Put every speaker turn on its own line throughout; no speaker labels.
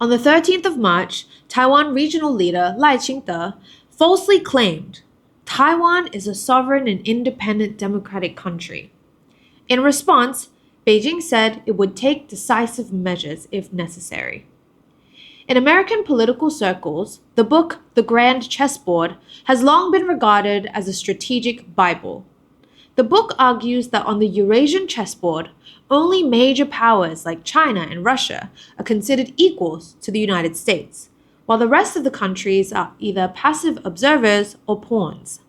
On the 13th of March, Taiwan regional leader Lai Ching-te falsely claimed Taiwan is a sovereign and independent democratic country. In response, Beijing said it would take decisive measures if necessary. In American political circles, the book The Grand Chessboard has long been regarded as a strategic Bible. The book argues that on the Eurasian chessboard, only major powers like China and Russia are considered equals to the United States, while the rest of the countries are either passive observers or pawns.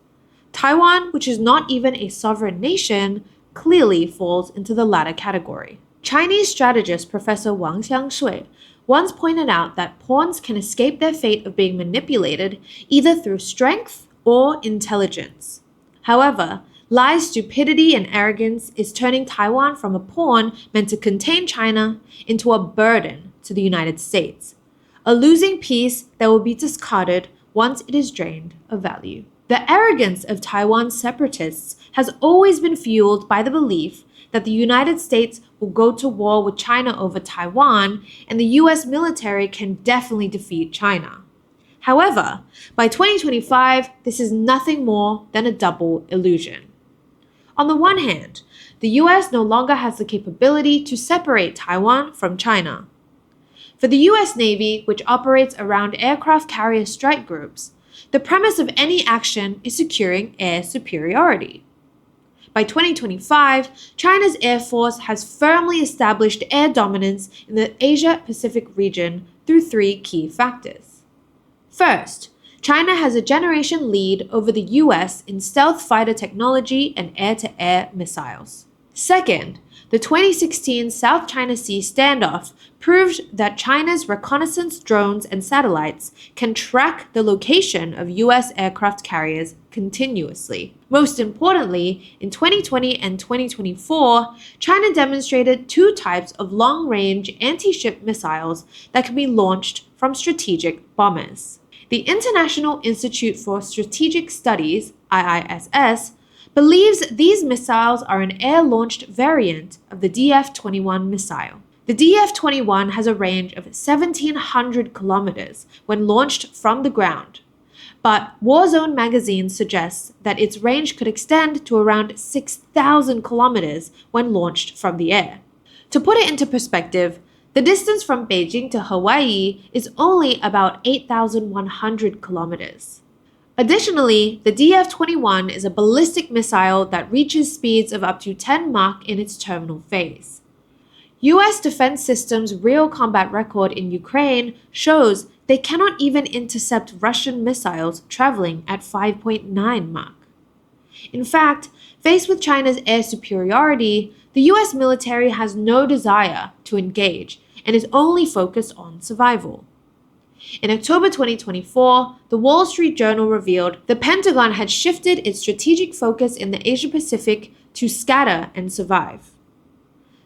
Taiwan, which is not even a sovereign nation, clearly falls into the latter category. Chinese strategist Professor Wang Xiangshui once pointed out that pawns can escape their fate of being manipulated either through strength or intelligence. However, Lai's stupidity and arrogance is turning Taiwan from a pawn meant to contain China into a burden to the United States, a losing piece that will be discarded once it is drained of value. The arrogance of Taiwan's separatists has always been fueled by the belief that the United States will go to war with China over Taiwan, and the US military can definitely defeat China. However, by 2025, this is nothing more than a double illusion. On the one hand, the US no longer has the capability to separate Taiwan from China. For the US Navy, which operates around aircraft carrier strike groups, the premise of any action is securing air superiority. By 2025, China's Air Force has firmly established air dominance in the Asia-Pacific region through three key factors. First, China has a generation lead over the US in stealth fighter technology and air-to-air missiles. Second, the 2016 South China Sea standoff proved that China's reconnaissance drones and satellites can track the location of US aircraft carriers continuously. Most importantly, in 2020 and 2024, China demonstrated two types of long-range anti-ship missiles that can be launched from strategic bombers. The International Institute for Strategic Studies, IISS, believes these missiles are an air-launched variant of the DF-21 missile. The DF-21 has a range of 1,700 kilometers when launched from the ground, but Warzone magazine suggests that its range could extend to around 6,000 kilometers when launched from the air. To put it into perspective, the distance from Beijing to Hawaii is only about 8,100 kilometers. Additionally, the DF-21 is a ballistic missile that reaches speeds of up to 10 Mach in its terminal phase. US Defense Systems' real combat record in Ukraine shows they cannot even intercept Russian missiles traveling at 5.9 Mach. In fact, faced with China's air superiority, the US military has no desire to engage and is only focused on survival. In October 2024, the Wall Street Journal revealed the Pentagon had shifted its strategic focus in the Asia-Pacific to scatter and survive.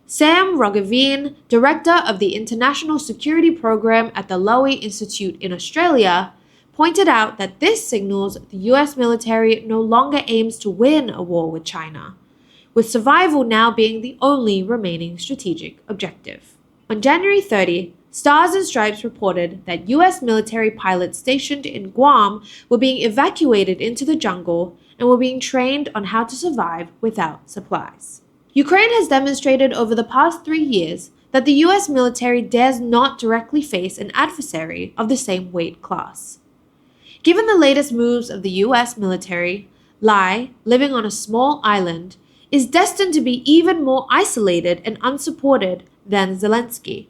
Sam Roggeveen, director of the International Security Program at the Lowy Institute in Australia, pointed out that this signals the US military no longer aims to win a war with China, with survival now being the only remaining strategic objective. On January 30, Stars and Stripes reported that US military pilots stationed in Guam were being evacuated into the jungle and were being trained on how to survive without supplies. Ukraine has demonstrated over the past 3 years that the US military dares not directly face an adversary of the same weight class. Given the latest moves of the US military, Lai, living on a small island, is destined to be even more isolated and unsupported than Zelensky.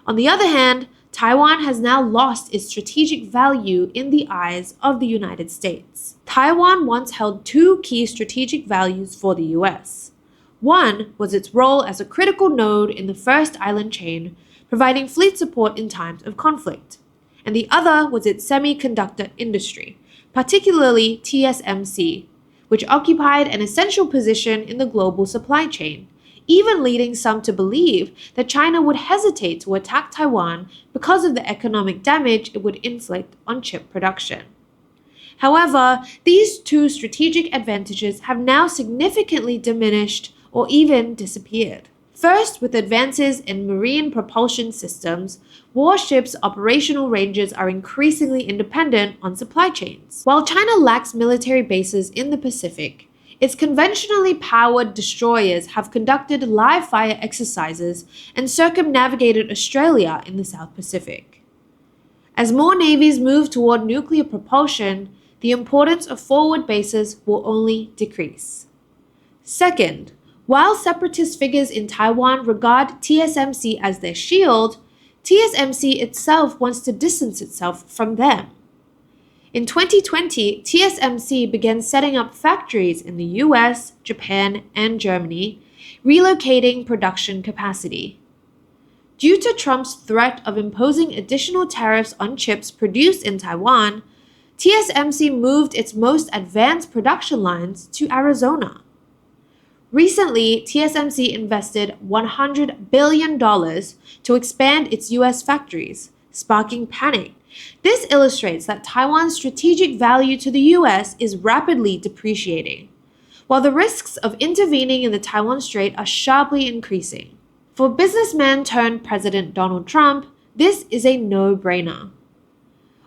On the other hand, Taiwan has now lost its strategic value in the eyes of the United States. Taiwan once held two key strategic values for the US. One was its role as a critical node in the first island chain, providing fleet support in times of conflict. And the other was its semiconductor industry, particularly TSMC, which occupied an essential position in the global supply chain, even leading some to believe that China would hesitate to attack Taiwan because of the economic damage it would inflict on chip production. However, these two strategic advantages have now significantly diminished or even disappeared. First, with advances in marine propulsion systems, warships' operational ranges are increasingly independent on supply chains. While China lacks military bases in the Pacific, its conventionally powered destroyers have conducted live fire exercises and circumnavigated Australia in the South Pacific. As more navies move toward nuclear propulsion, the importance of forward bases will only decrease. Second, while separatist figures in Taiwan regard TSMC as their shield, TSMC itself wants to distance itself from them. In 2020, TSMC began setting up factories in the US, Japan, and Germany, relocating production capacity. Due to Trump's threat of imposing additional tariffs on chips produced in Taiwan, TSMC moved its most advanced production lines to Arizona. Recently, TSMC invested $100 billion to expand its US factories, sparking panic. This illustrates that Taiwan's strategic value to the US is rapidly depreciating, while the risks of intervening in the Taiwan Strait are sharply increasing. For businessman turned President Donald Trump, this is a no-brainer.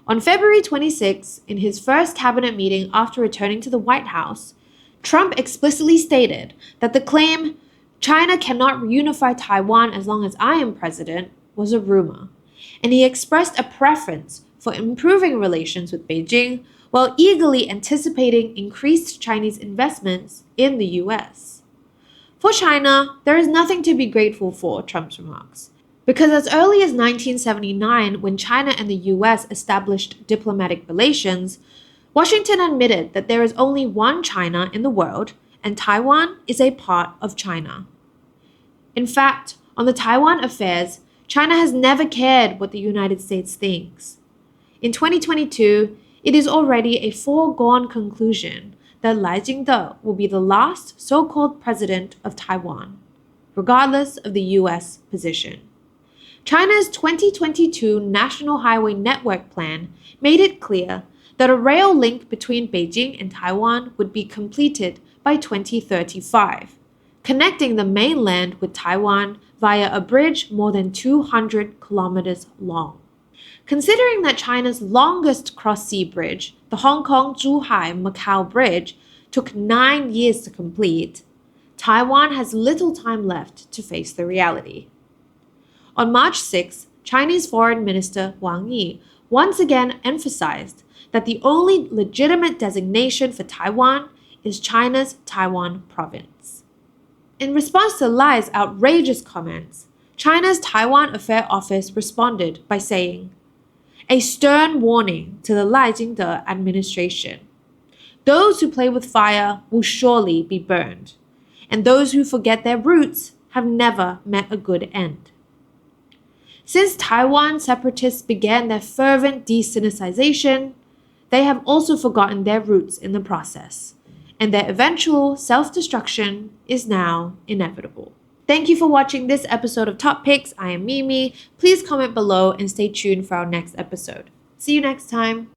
On February 26, in his first cabinet meeting after returning to the White House, Trump explicitly stated that the claim, "China cannot reunify Taiwan as long as I am president," was a rumor, and he expressed a preference for improving relations with Beijing while eagerly anticipating increased Chinese investments in the US. For China, there is nothing to be grateful for, Trump's remarks, because as early as 1979, when China and the US established diplomatic relations, Washington admitted that there is only one China in the world, and Taiwan is a part of China. In fact, on the Taiwan affairs, China has never cared what the United States thinks. In 2022, it is already a foregone conclusion that Lai Ching-te will be the last so-called president of Taiwan, regardless of the US position. China's 2022 National Highway Network Plan made it clear that a rail link between Beijing and Taiwan would be completed by 2035, connecting the mainland with Taiwan via a bridge more than 200 kilometers long. Considering that China's longest cross-sea bridge, the Hong Kong-Zhuhai-Macau Bridge, took 9 years to complete, Taiwan has little time left to face the reality. On March 6, Chinese Foreign Minister Wang Yi once again emphasized that the only legitimate designation for Taiwan is China's Taiwan province. In response to Lai's outrageous comments, China's Taiwan Affairs Office responded by saying, "A stern warning to the Lai Ching-te administration. Those who play with fire will surely be burned, and those who forget their roots have never met a good end." Since Taiwan separatists began their fervent de-Sinicization, they have also forgotten their roots in the process, and their eventual self-destruction is now inevitable. Thank you for watching this episode of Top Picks. I am Mimi. Please comment below and stay tuned for our next episode. See you next time.